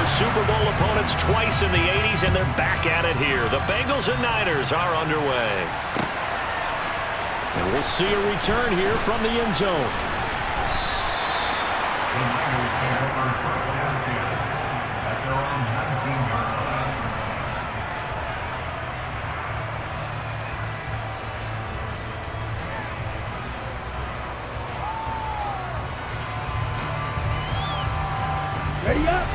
Super Bowl opponents twice in the 80s, and they're back at it here. The Bengals and Niners are underway. And we'll see a return here from the end zone. The Niners can go on first down at their own 19-yard line. Ready up.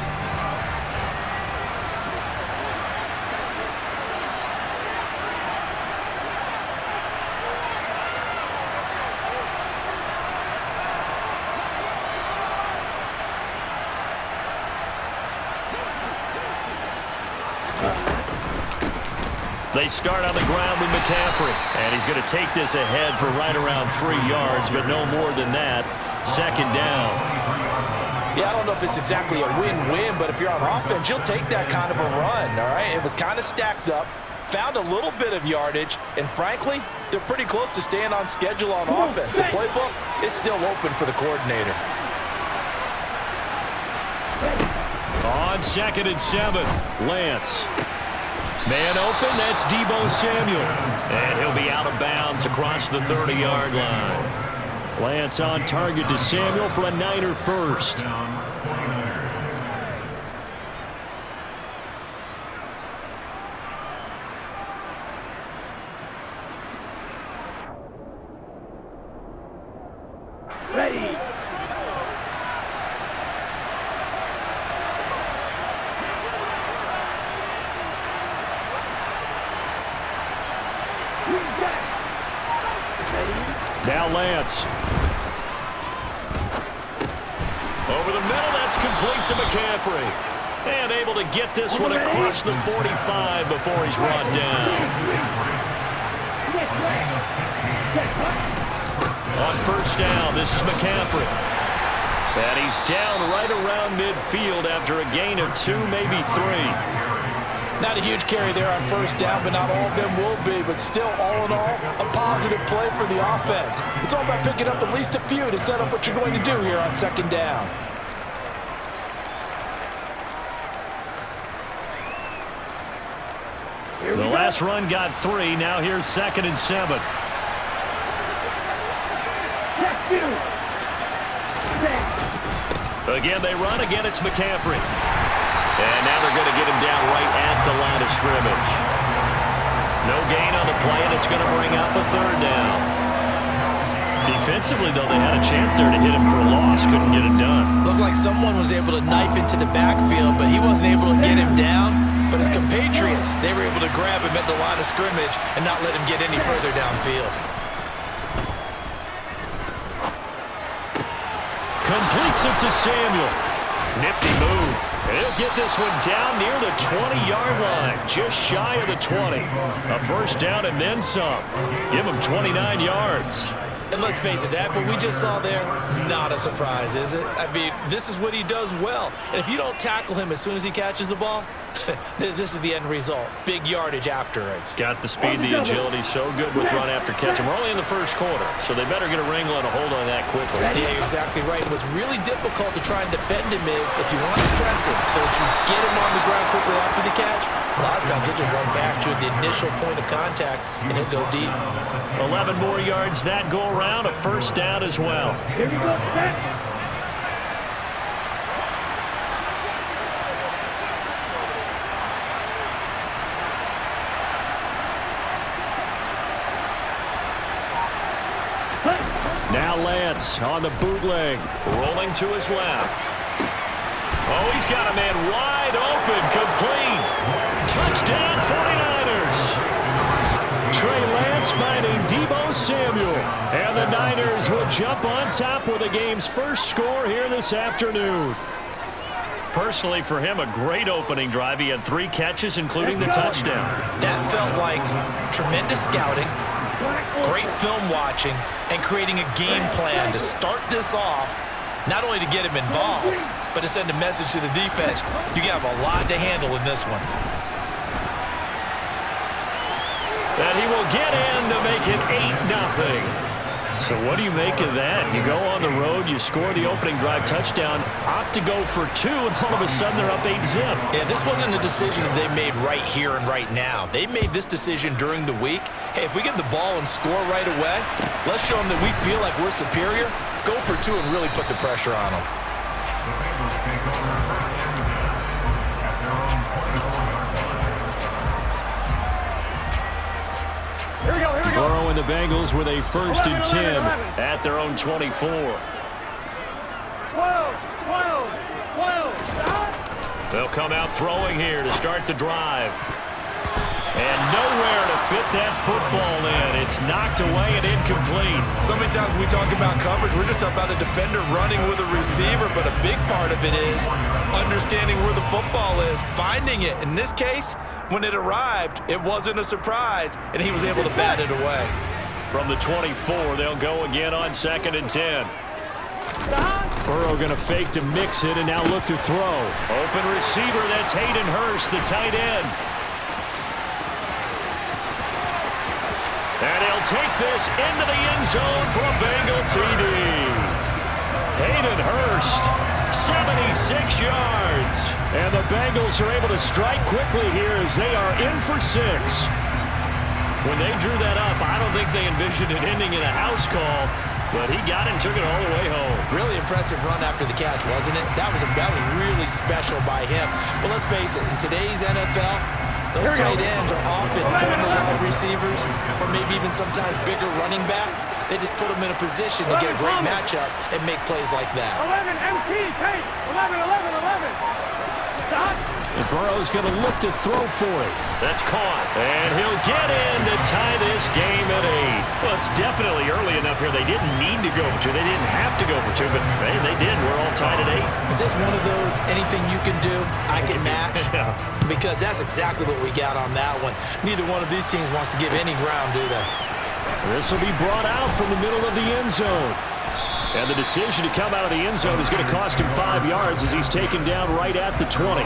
They start on the ground with McCaffrey, and he's going to take this ahead for right around 3 yards, but no more than that. Second down. Yeah, I don't know if it's exactly a win-win, but if you're on offense, you'll take that kind of a run, all right? It was kind of stacked up, found a little bit of yardage, and frankly, they're pretty close to staying on schedule on offense. The playbook is still open for the coordinator. On 2nd and 7, Lance. Man open, that's Deebo Samuel. And he'll be out of bounds across the 30-yard line. Lance on target to Samuel for a Niner first. Ready. Now Lance. Over the middle, that's complete to McCaffrey. And able to get this one across the 45 before he's brought down. On first down, this is McCaffrey. And he's down right around midfield after a gain of 2, maybe 3. Not a huge carry there on first down, but not all of them will be. But still, all in all, a positive play for the offense. It's all about picking up at least a few to set up what you're going to do here on second down. The last run got 3. Now here's 2nd and 7. Again, they run. Again, it's McCaffrey. And now they're going to get him down right at the line of scrimmage. No gain on the play, and it's going to bring out the 3rd down. Defensively, though, they had a chance there to hit him for a loss. Couldn't get it done. Looked like someone was able to knife into the backfield, but he wasn't able to get him down. But his compatriots, they were able to grab him at the line of scrimmage and not let him get any further downfield. Completes it to Samuel. Nifty move. He'll get this one down near the 20-yard line, just shy of the 20. A first down and then some. Give him 29 yards. And let's face it, that what we just saw there, not a surprise, is it? I mean, this is what he does well. And if you don't tackle him as soon as he catches the ball, this is the end result. Big yardage afterwards. Got the speed, the agility, so good with run after catch. And we're only in the first quarter, so they better get a wrangle and a hold on that quickly. Yeah, you're exactly right. What's really difficult to try and defend him is if you want to press him so that you get him on the ground quickly after the catch, a lot of times he'll just run past you at the initial point of contact, and he'll go deep. 11 more yards that go around, a first down as well. Here we go, set. Now Lance on the bootleg, rolling to his left. Oh, he's got a man wide open, complete. Touchdown, 49ers. Trey Lance finding Deebo Samuel. And the Niners will jump on top with the game's first score here this afternoon. Personally, for him, a great opening drive. He had 3 catches, including the touchdown. That felt like tremendous scouting, great film watching, and creating a game plan to start this off, not only to get him involved, but to send a message to the defense. You have a lot to handle in this one. And he will get in to make it 8-0. So what do you make of that? You go on the road, you score the opening drive touchdown, opt to go for 2, and all of a sudden they're up 8-zip. Yeah, this wasn't a decision that they made right here and right now. They made this decision during the week. Hey, if we get the ball and score right away, let's show them that we feel like we're superior. Go for 2 and really put the pressure on them. The Bengals take over first and 10 at their own 24-yard line. Here we go, here we go. Burrow and the Bengals with a 1st and 10 at their own 24. 12, 12, 12. Stop. They'll come out throwing here to start the drive. And nowhere to fit that football in. It's knocked away and incomplete. So many times when we talk about coverage, we're just about a defender running with a receiver, but a big part of it is understanding where the football is, finding it. In this case, when it arrived, it wasn't a surprise, and he was able to bat it away. From the 24, they'll go again on 2nd and 10. Stop. Burrow going to fake to mix it and now look to throw. Open receiver, that's Hayden Hurst, the tight end. And he'll take this into the end zone for a Bengal TD. Hayden Hurst, 76 yards. And the Bengals are able to strike quickly here as they are in for 6. When they drew that up, I don't think they envisioned it ending in a house call, but he got it and took it all the way home. Really impressive run after the catch, wasn't it? That was really special by him. But let's face it, in today's NFL, those tight ends are often former wide receivers or maybe even sometimes bigger running backs. They just put them in a position to get a great matchup and make plays like that. 11, MT, take. 11, 11, 11. Stop. And Burrow's going to look to throw for it. That's caught. And he'll get in to tie this game at 8. Well, it's definitely early enough here. They didn't need to go for 2. They didn't have to go for 2, but they did. We're all tied at 8. Is this one of those anything you can do, I can match? Yeah. Because that's exactly what we got on that one. Neither one of these teams wants to give any ground, do they? This will be brought out from the middle of the end zone. And the decision to come out of the end zone is going to cost him 5 yards as he's taken down right at the 20.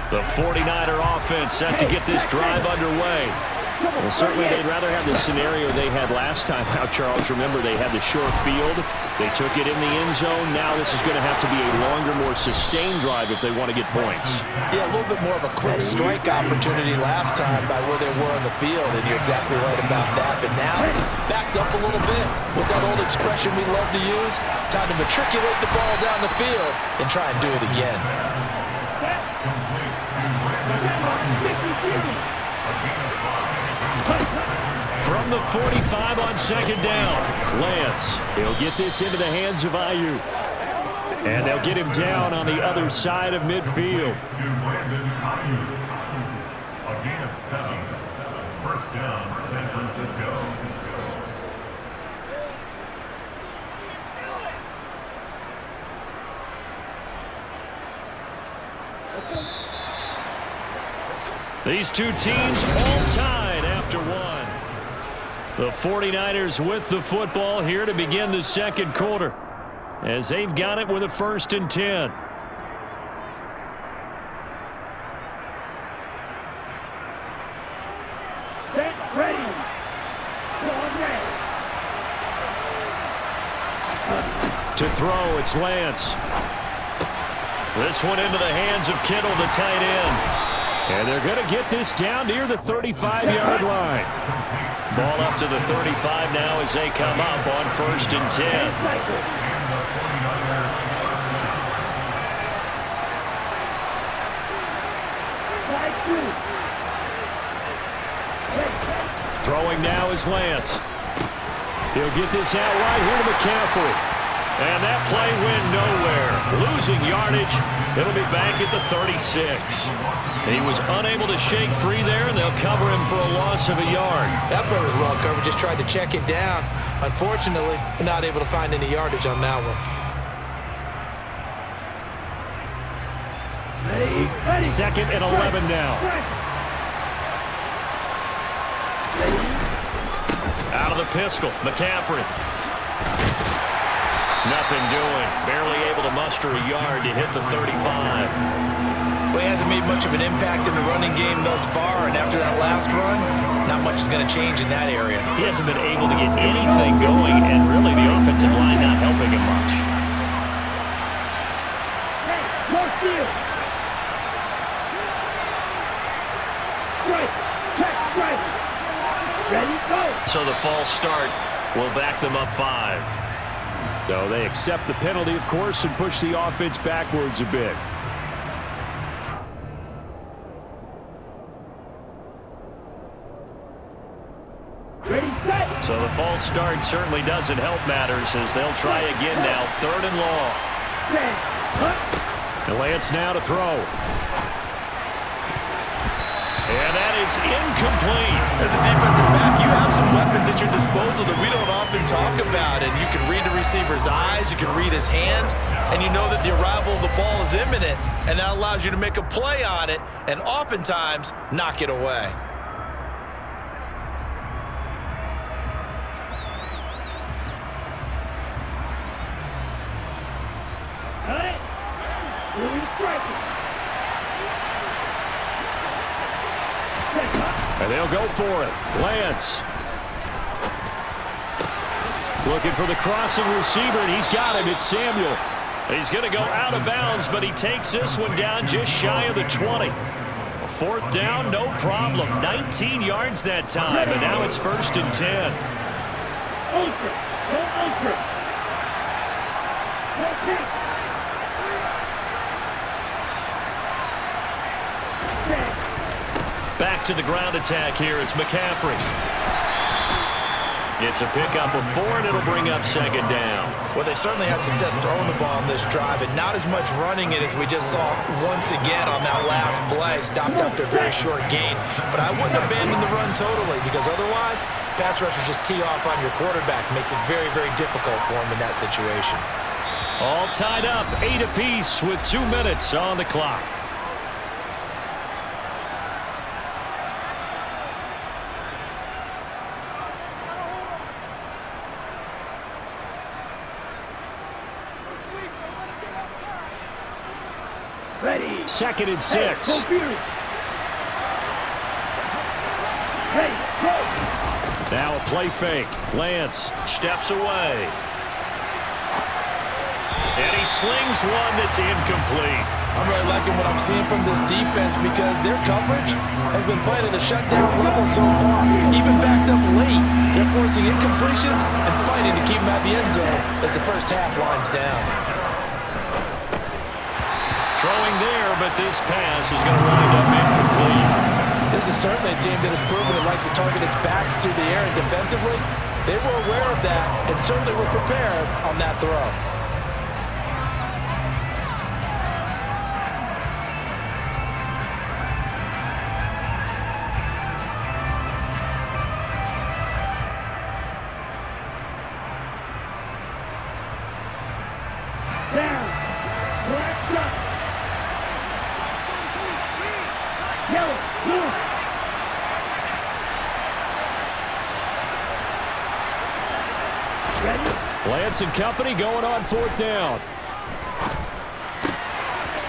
The 49er offense set to get this drive underway. Well, certainly they'd rather have the scenario they had last time out, Charles. Remember, they had the short field. They took it in the end zone. Now this is going to have to be a longer, more sustained drive if they want to get points. Yeah, a little bit more of a quick strike opportunity last time by where they were on the field, and you're exactly right about that. But now, backed up a little bit. What's that old expression we love to use? Time to matriculate the ball down the field and try and do it again. From the 45 on 2nd down, Lance. He'll get this into the hands of Ayuk. And they'll get him down on the other side of midfield. To Landon Ayuk. A gain of 7. First down, San Francisco. These two teams all tied after 1. The 49ers with the football here to begin the second quarter as they've got it with a 1st and 10. Set, ready. To throw, it's Lance. This one into the hands of Kittle, the tight end. And they're going to get this down near the 35-yard line. Ball up to the 35 now as they come up on 1st and 10. Throwing now is Lance. He'll get this out right here to McCaffrey. And that play went nowhere. Losing yardage. It'll be back at the 36. He was unable to shake free there, and they'll cover him for a loss of a yard. That play was well covered. Just tried to check it down. Unfortunately, not able to find any yardage on that one. Ready. 2nd and 11 now. Out of the pistol, McCaffrey. Nothing doing. Barely able to muster a yard to hit the 35. Well, he hasn't made much of an impact in the running game thus far, and after that last run, not much is going to change in that area. He hasn't been able to get anything going, and really the offensive line not helping him much. Hey, no steal. Strike. Check, strike. Ready, go. So the false start will back them up 5. So they accept the penalty, of course, and push the offense backwards a bit. Ready, set. So the false start certainly doesn't help matters as they'll try again now, 3rd and long. Set. Hut. And Lance now to throw. And that is incomplete. As a defensive back, you have some weapons at your disposal that we don't often talk about, and you can read the receiver's eyes, you can read his hands, and you know that the arrival of the ball is imminent, and that allows you to make a play on it and oftentimes knock it away. Hut. Really striking. And they'll go for it. Lance. Looking for the crossing receiver, and he's got him. It's Samuel. He's going to go out of bounds, but he takes this one down just shy of the 20. 4th down, no problem. 19 yards that time, and now it's 1st and 10. Ultra. Go ultra. Go kick. Set. Back to the ground attack here. It's McCaffrey. It's a pickup of 4, and it'll bring up 2nd down. Well, they certainly had success throwing the ball on this drive, and not as much running it as we just saw once again on that last play. Stopped after a very short gain. But I wouldn't abandon the run totally, because otherwise, pass rushers just tee off on your quarterback. Makes it very, very difficult for him in that situation. All tied up, 8 apiece with 2 minutes on the clock. Ready. 2nd and 6. Hey, go Fury. Ready, go. Now a play fake. Lance steps away. And he slings one that's incomplete. I'm really liking what I'm seeing from this defense because their coverage has been playing at a shutdown level so far. Even backed up late, they're forcing incompletions and fighting to keep them at the end zone as the first half winds down. Throwing there, but this pass is going to wind up incomplete. This is certainly a team that has proven it likes to target its backs through the air, and defensively, they were aware of that and certainly were prepared on that throw. Down. Black shot. Yellow. Blue. Ready? Lance and company going on 4th down.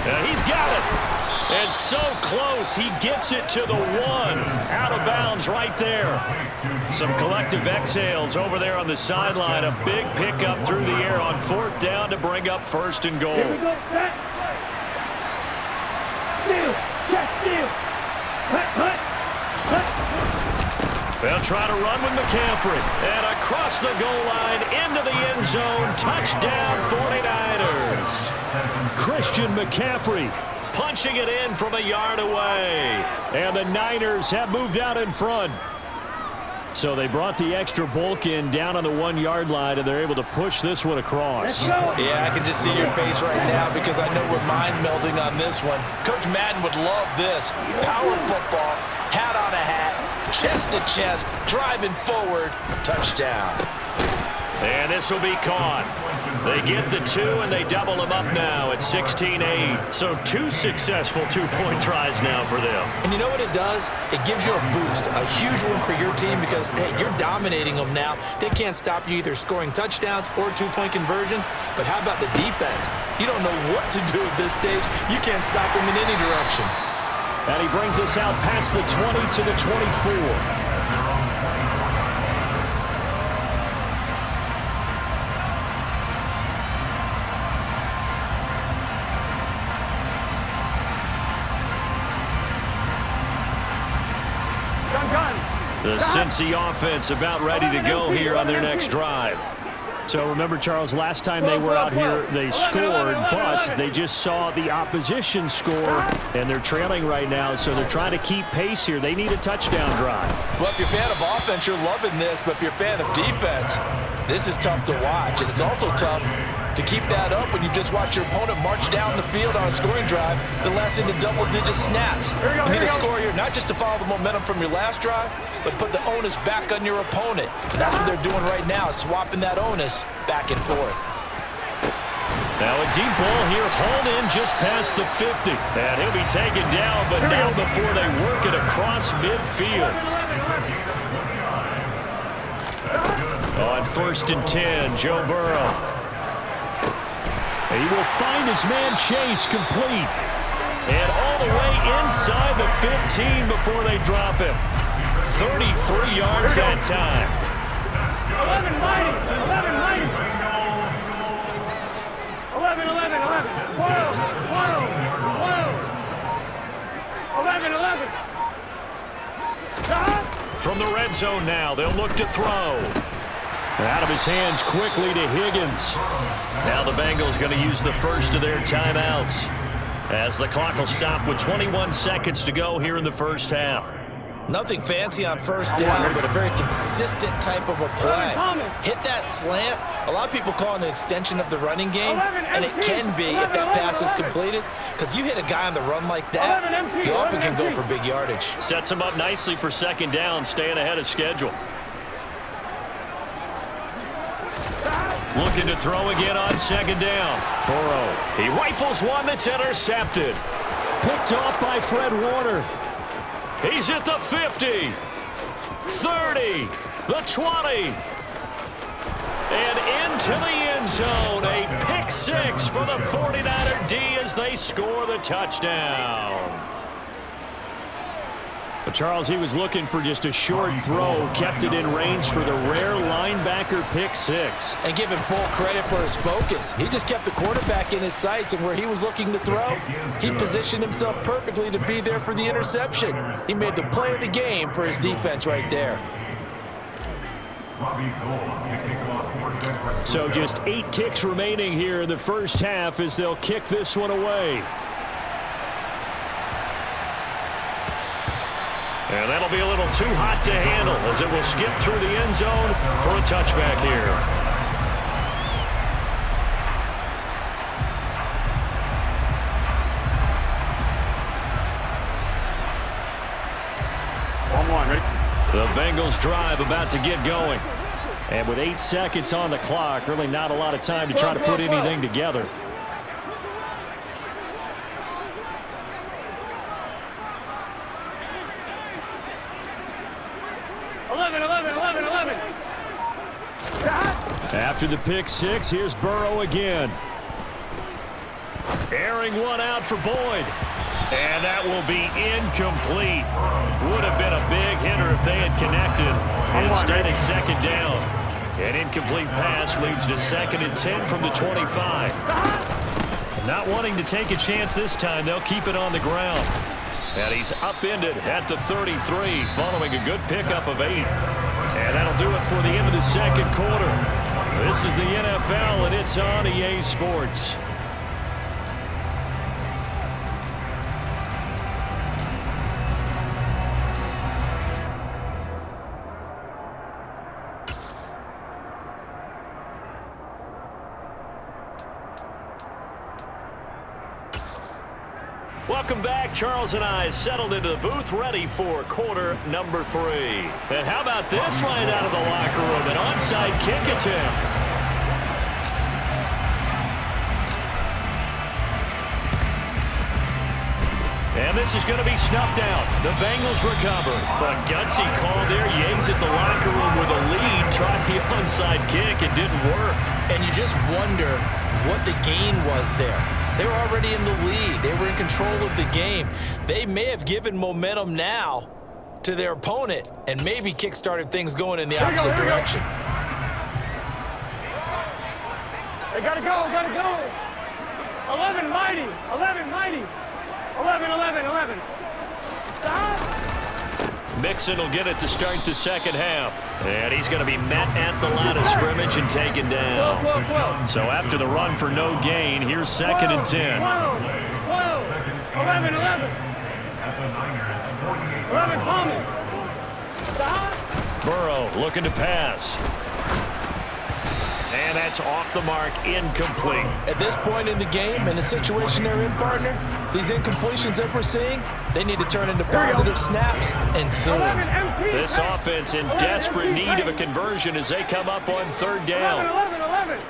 And he's got it. And so close, he gets it to the 1. Out of bounds right there. Some collective exhales over there on the sideline. A big pickup through the air on 4th down to bring up 1st and goal. Here we go. Set. Steal. Check. Steal. Hut. Hut. Hut. They'll try to run with McCaffrey. And across the goal line into the end zone. Touchdown 49ers. Christian McCaffrey punching it in from a yard away. And the Niners have moved out in front. So they brought the extra bulk in down on the 1-yard line, and they're able to push this one across. Let's go. Yeah, I can just see your face right now because I know we're mind melding on this one. Coach Madden would love this. Power football, hat on a hat, chest to chest, driving forward, touchdown. And this will be caught. They get the 2, and they double them up now at 16-8. So 2 successful two-point tries now for them. And you know what it does? It gives you a boost, a huge one for your team because, hey, you're dominating them now. They can't stop you either scoring touchdowns or two-point conversions. But how about the defense? You don't know what to do at this stage. You can't stop them in any direction. And he brings us out past the 20 to the 24. The Cincy offense about ready to go here on their next drive. So remember, Charles, last time they were out here, they scored, but they just saw the opposition score, and they're trailing right now, so they're trying to keep pace here. They need a touchdown drive. Well, if you're a fan of offense, you're loving this, but if you're a fan of defense, this is tough to watch, and it's also tough to keep that up when you just watch your opponent march down the field on a scoring drive that lasts into double-digit snaps. You need a score here, not just to follow the momentum from your last drive, but put the onus back on your opponent. And that's what they're doing right now, swapping that onus back and forth. Now a deep ball here, hauled in just past the 50. And he'll be taken down, but now before they work it across midfield. On 1st and 10, Joe Burrow. He will find his man Chase complete. And all the way inside the 15 before they drop him. 33 yards that time. 11 mighty, 11 mighty. 11, 11, 11. 12, 12, 12. 11, 11. From the red zone now, they'll look to throw. Out of his hands quickly to Higgins. Now the Bengals going to use the first of their timeouts as the clock will stop with 21 seconds to go here in the first half. Nothing fancy on first down, but a very consistent type of a play. Hit that slant. A lot of people call it an extension of the running game, and it can be if that pass is completed, because you hit a guy on the run like that, you often can go for big yardage. Sets him up nicely for second down, staying ahead of schedule. Looking to throw again on second down. Burrow. He rifles one that's intercepted. Picked off by Fred Warner. He's at the 50. 30. The 20. And into the end zone. A pick 6 for the 49er D as they score the touchdown. But Charles, he was looking for just a short throw, kept it in range for the rare linebacker pick 6. And give him full credit for his focus. He just kept the quarterback in his sights, and where he was looking to throw, he positioned himself perfectly to be there for the interception. He made the play of the game for his defense right there. So just 8 ticks remaining here in the first half as they'll kick this one away. And that'll be a little too hot to handle as it will skip through the end zone for a touchback here. The Bengals drive about to get going. And with 8 seconds on the clock, really not a lot of time to try to put anything together. After the pick 6, here's Burrow again. Airing one out for Boyd. And that will be incomplete. Would have been a big hitter if they had connected. Instead, it's second down. An incomplete pass leads to 2nd and 10 from the 25. Not wanting to take a chance this time, they'll keep it on the ground. And he's upended at the 33 following a good pickup of 8. And that'll do it for the end of the second quarter. This is the NFL, and it's on EA Sports. Welcome back. Charles and I settled into the booth ready for quarter number 3. And how about this right out of the locker room? An onside kick attempt. And this is going to be snuffed out. The Bengals recover. But gutsy call there. Yates at the locker room with a lead. Tried the onside kick. It didn't work. And you just wonder what the gain was there. They were already in the lead. They were in control of the game. They may have given momentum now to their opponent and maybe kick-started things going in the opposite direction. They gotta go, gotta go. 11 mighty, 11 mighty. 11, 11, 11. Stop. Mixon will get it to start the second half. And he's going to be met at the line of scrimmage and taken down. 12, 12. So after the run for no gain, here's 2nd and 10. 12, 11, 11. 11, Thomas. Stop. Burrow looking to pass. And that's off the mark, incomplete. At this point in the game, in the situation they're in, partner, these incompletions that we're seeing, they need to turn into positive snaps and soon. 11, empty. This offense in desperate need of a conversion as they come up on 3rd down. 11, 11.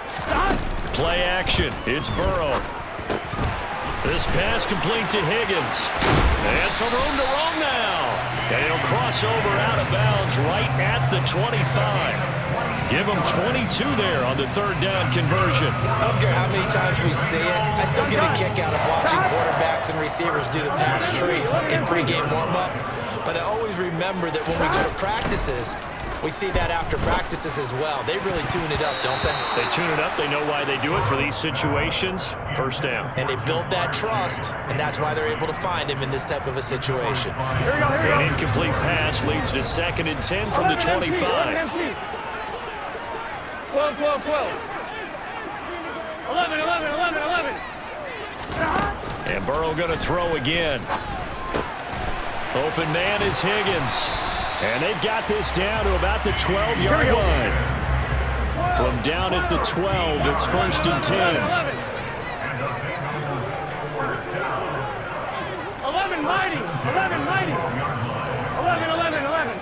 Stop. Play action. It's Burrow. This pass complete to Higgins. And some room to roam now. And he'll cross over out of bounds right at the 25. Give him 22 there on the 3rd down conversion. I don't care how many times we see it. I still get a kick out of watching quarterbacks and receivers do the pass tree in pregame warm-up. But I always remember that when we go to practices, we see that after practices as well. They really tune it up, don't they? They tune it up. They know why they do it for these situations. 1st down. And they build that trust, and that's why they're able to find him in this type of a situation. Here we go, here we go. An incomplete pass leads to 2nd and 10 from the 25. 12, 12, 12. 11, 11, 11, 11. And Burrow going to throw again. Open man is Higgins. And they've got this down to about the 12-yard line. From down at the 12, it's 1st and 10. 11 mighty, 11 mighty. 11, 11, 11.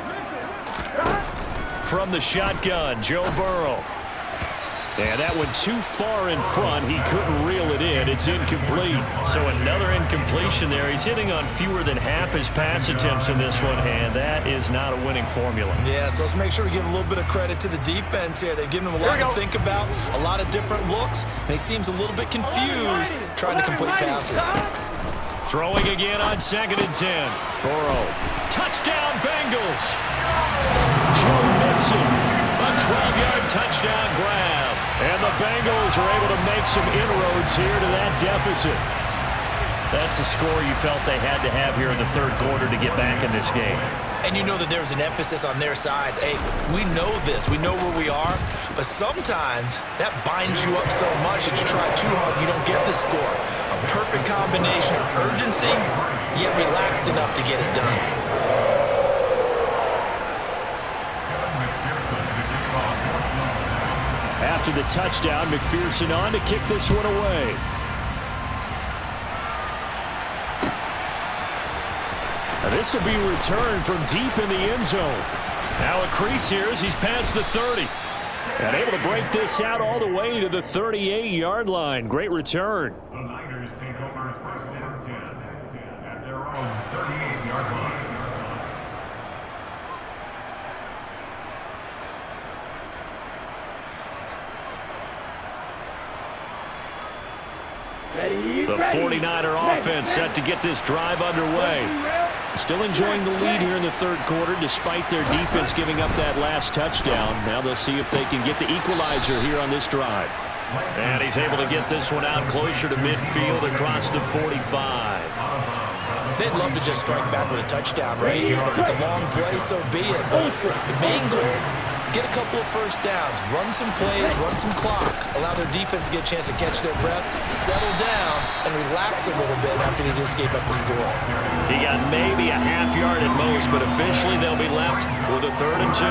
From the shotgun, Joe Burrow. And that went too far in front. He couldn't reel it in. It's incomplete. So another incompletion there. He's hitting on fewer than half his pass attempts in this one, and that is not a winning formula. Yeah, so let's make sure we give a little bit of credit to the defense here. They've given him a lot to think about, a lot of different looks, and he seems a little bit confused trying to complete passes. Throwing again on 2nd and 10. Burrow. Touchdown, Bengals. Joe Mixon. A 12-yard touchdown grab. And the Bengals are able to make some inroads here to that deficit. That's a score you felt they had to have here in the 3rd quarter to get back in this game. And you know that there's an emphasis on their side. Hey, we know this. We know where we are. But sometimes that binds you up so much that you try too hard, you don't get the score. A perfect combination of urgency, yet relaxed enough to get it done. After the touchdown, McPherson on to kick this one away. Now this will be returned from deep in the end zone. Now a crease here as he's past the 30. And able to break this out all the way to the 38-yard line. Great return. The Niners take over 1st and 10 at their own 38-yard line. The 49er offense set to get this drive underway. Still enjoying the lead here in the 3rd quarter despite their defense giving up that last touchdown. Now they'll see if they can get the equalizer here on this drive. And he's able to get this one out closer to midfield across the 45. They'd love to just strike back with a touchdown right here. And if it's a long play, so be it. But the main goal, get a couple of 1st downs, run some plays, run some clock, allow their defense to get a chance to catch their breath, settle down, and relax a little bit after they just gave up the score. He got maybe a half yard at most, but officially they'll be left with a 3rd and 2.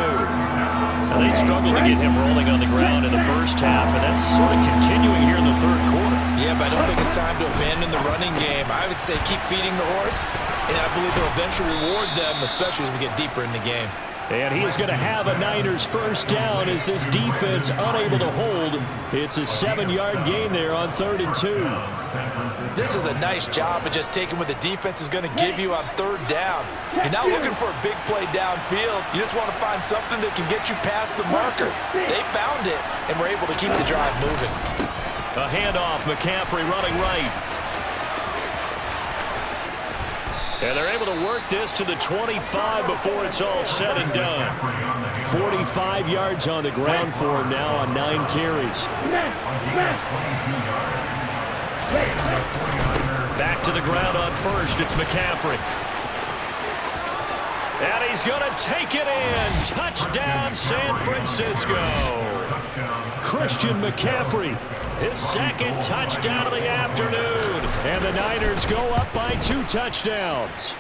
Now they struggled to get him rolling on the ground in the 1st half, and that's sort of continuing here in the 3rd quarter. Yeah, but I don't think it's time to abandon the running game. I would say keep feeding the horse, and I believe they'll eventually reward them, especially as we get deeper in the game. And he is going to have a Niners first down as this defense unable to hold. It's a 7-yard gain there on 3rd and 2. This is a nice job of just taking what the defense is going to give you on 3rd down. You're not looking for a big play downfield. You just want to find something that can get you past the marker. They found it and were able to keep the drive moving. A handoff, McCaffrey running right. And they're able to work this to the 25 before it's all said and done. 45 yards on the ground for him now on 9 carries. Back to the ground on 1st. It's McCaffrey. And he's going to take it in. Touchdown, San Francisco. Christian McCaffrey, his 2nd touchdown of the afternoon. And the Niners go up by 2 touchdowns.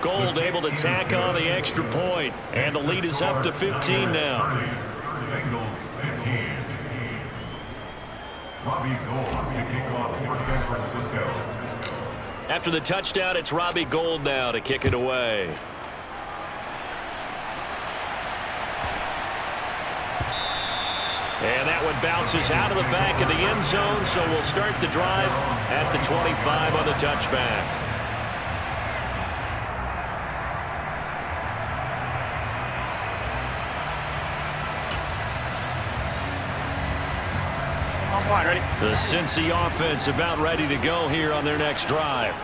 Gold able to tack on the extra point. And the lead is up to 15 now. Bengals 15. Robbie Gould kicking off for San Francisco. After the touchdown, it's Robbie Gould now to kick it away. And that one bounces out of the back of the end zone, so we'll start the drive at the 25 on the touchback. Ready? The Cincy offense about ready to go here on their next drive.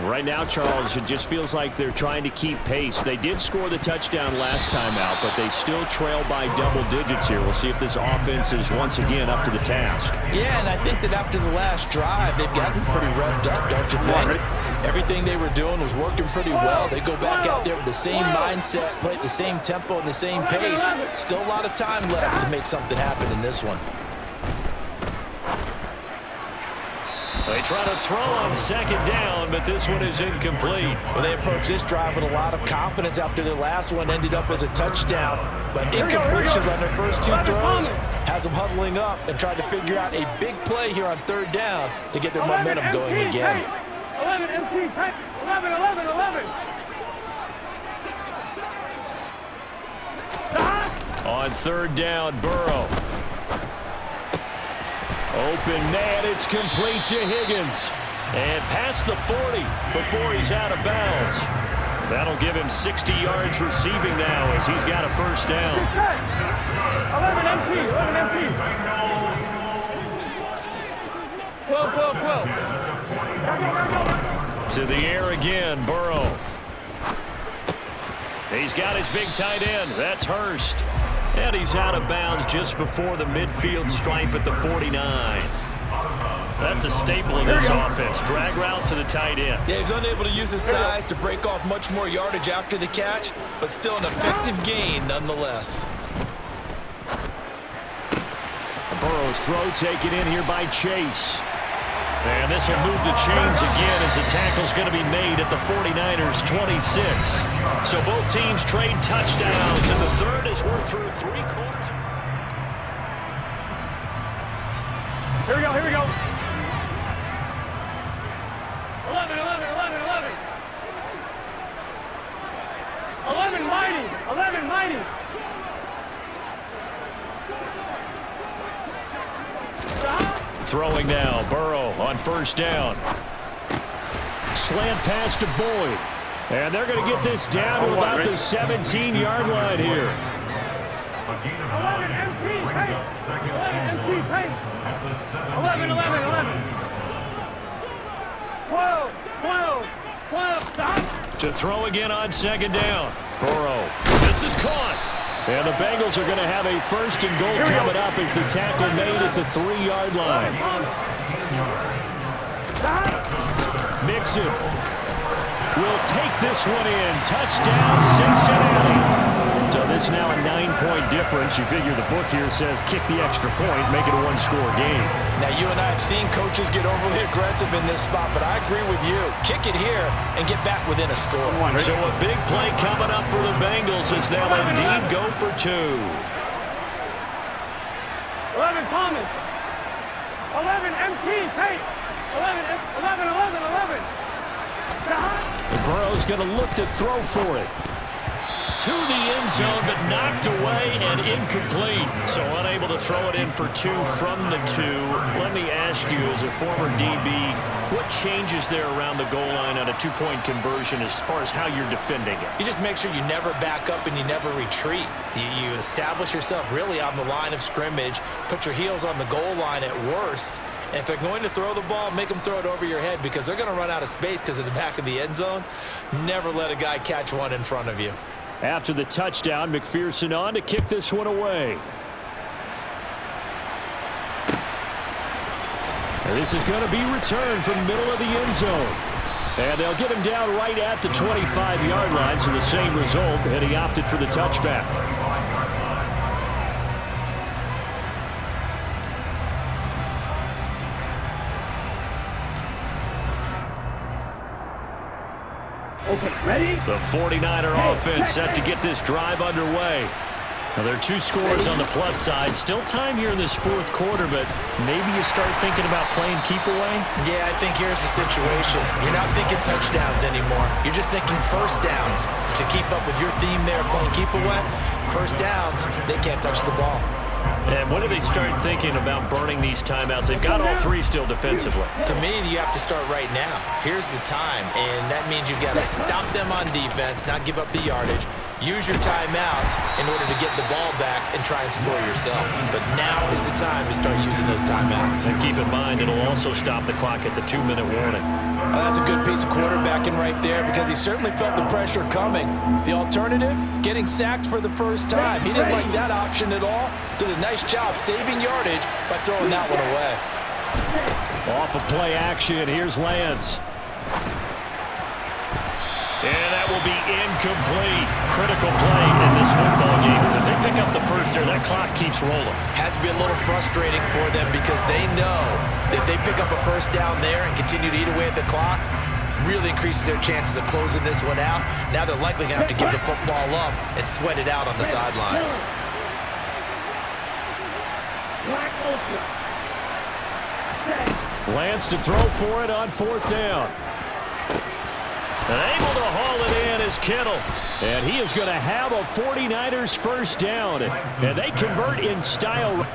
Right now, Charles, it just feels like they're trying to keep pace. They did score the touchdown last time out, but they still trail by double digits here. We'll see if this offense is once again up to the task. Yeah, and I think that after the last drive, they've gotten pretty revved up, don't you think? Everything they were doing was working pretty well. They go back out there with the same mindset, play at the same tempo and the same pace. Still a lot of time left to make something happen in this one. They try to throw on 2nd down, but this one is incomplete. Well, they approached this drive with a lot of confidence after their last one ended up as a touchdown. But incompletions on their first 2 throws has them huddling up and trying to figure out a big play here on 3rd down to get their momentum going again. 11 MT, 11, 11, 11. On 3rd down, Burrow. Open man, it's complete to Higgins. And past the 40 before he's out of bounds. That'll give him 60 yards receiving now as he's got a first down. 11 MT, 11 MT. 12, 12, 12. To the air again, Burrow. He's got his big tight end. That's Hurst. And he's out of bounds just before the midfield stripe at the 49. That's a staple of this offense. Drag route to the tight end. Yeah, he's unable to use his size to break off much more yardage after the catch, but still an effective gain nonetheless. Burrow's throw taken in here by Chase. And this will move the chains again as the tackle's going to be made at the 49ers' 26. So both teams trade touchdowns, and the third as we're through 3 quarters. Here we go, here we go. 11, 11, 11, 11. 11 mighty, 11 mighty. Throwing now, Burrow on 1st down. Slant pass to Boyd. And they're going to get this down to about the 17-yard line here. 11 MT, paint. 11 MT, paint. 11, 11, 11. 12, 12, 12, stop. To throw again on 2nd down. Burrow. This is caught. And the Bengals are going to have a 1st and goal coming up as the tackle made at the 3-yard line. Mixon will take this one in. Touchdown, Cincinnati. So this now a 9-point difference. You figure the book here says kick the extra point, make it a 1-score game. Now, you and I have seen coaches get overly aggressive in this spot, but I agree with you. Kick it here and get back within a score. So a big play coming up for the Bengals as they'll indeed go for 2. 11 Thomas. 11 MT, paint. 11, 11, 11, 11. And Burrow's going to look to throw for it. to the end zone, but knocked away and incomplete. So unable to throw it in for 2 from the 2. Let me ask you, as a former DB, what changes there around the goal line on a 2-point conversion as far as how you're defending it? You just make sure you never back up and you never retreat. You establish yourself really on the line of scrimmage, put your heels on the goal line at worst. And if they're going to throw the ball, make them throw it over your head because they're going to run out of space because of the back of the end zone. Never let a guy catch one in front of you. After the touchdown, McPherson on to kick this one away. And this is going to be returned from middle of the end zone. And they'll get him down right at the 25-yard line, so the same result, and he opted for the touchback. Okay, ready? The 49er offense set to get this drive underway. Now, there are 2 scores on the plus side. Still time here in this 4th quarter, but maybe you start thinking about playing keep away? Yeah, I think here's the situation. You're not thinking touchdowns anymore. You're just thinking first downs. To keep up with your theme there, playing keep away, first downs, they can't touch the ball. And when do they start thinking about burning these timeouts? They've got all 3 still defensively. To me, you have to start right now. Here's the time, and that means you've got to stop them on defense, not give up the yardage. Use your timeouts in order to get the ball back and try and score yourself. But now is the time to start using those timeouts. And keep in mind, it'll also stop the clock at the 2-minute warning. Well, that's a good piece of quarterbacking right there because he certainly felt the pressure coming. The alternative, getting sacked for the first time. He didn't like that option at all. Did a nice job saving yardage by throwing that one away. Off of play action, here's Lance. And that will be incomplete. Critical play in this football game is if they pick up the first there, that clock keeps rolling. Has to be a little frustrating for them because they know that if they pick up a first down there and continue to eat away at the clock, really increases their chances of closing this one out. Now they're likely going to have to give the football up and sweat it out on the sideline. Lance to throw for it on 4th down. And able to haul it in is Kittle. And he is going to have a 49ers first down. And they convert in style.